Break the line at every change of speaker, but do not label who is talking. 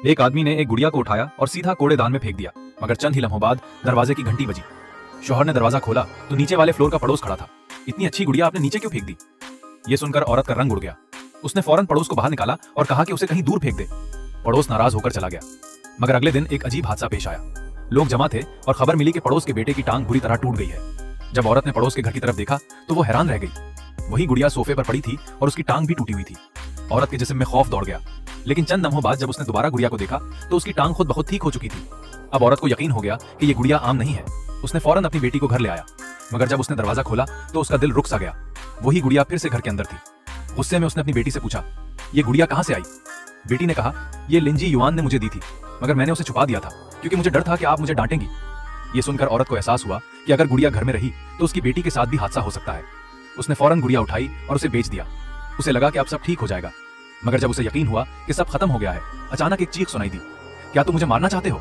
एक आदमी ने एक गुड़िया को उठाया और सीधा कूड़ेदान में फेंक दिया, मगर चंद ही लम्हों बाद दरवाजे की घंटी बजी। शौहर ने दरवाजा खोला तो नीचे वाले फ्लोर का पड़ोस खड़ा था। इतनी अच्छी गुड़िया आपने नीचे क्यों फेंक दी? ये सुनकर औरत का रंग उड़ गया। उसने फौरन पड़ोस को बाहर निकाला और कहा कि उसे कहीं दूर फेंक दे। पड़ोस नाराज होकर चला गया। मगर अगले दिन एक अजीब हादसा पेश आया। लोग जमा थे और खबर मिली कि पड़ोस के बेटे की टांग बुरी तरह टूट गई है। जब औरत ने पड़ोस के घर की तरफ देखा तो वो हैरान रह गई। वही गुड़िया सोफे पर पड़ी थी और उसकी टांग भी टूटी हुई थी। औरत के जिस्म में खौफ दौड़ गया, लेकिन चंद लम्हों बाद जब उसने दोबारा गुड़िया को देखा तो उसकी टांग खुद बहुत ठीक हो चुकी थी। अब औरत को यकीन हो गया कि ये गुड़िया आम नहीं है। उसने फौरन अपनी बेटी को घर ले आया, मगर जब उसने दरवाजा खोला तो उसका दिल रुक सा गया। वही गुड़िया फिर से घर के अंदर थी। गुस्से में उसने अपनी बेटी से पूछा, ये गुड़िया कहाँ से आई? बेटी ने कहा, ये लिंजी युआन ने मुझे दी थी, मगर मैंने उसे छुपा दिया था क्योंकि मुझे डर था कि आप मुझे डांटेंगी। ये सुनकर औरत को एहसास हुआ कि अगर गुड़िया घर में रही तो उसकी बेटी के साथ भी हादसा हो सकता है। उसने फौरन गुड़िया उठाई और उसे बेच दिया। उसे लगा कि अब सब ठीक हो जाएगा, मगर जब उसे यकीन हुआ कि सब खत्म हो गया है, अचानक एक चीख सुनाई दी, क्या तुम मुझे मारना चाहते हो?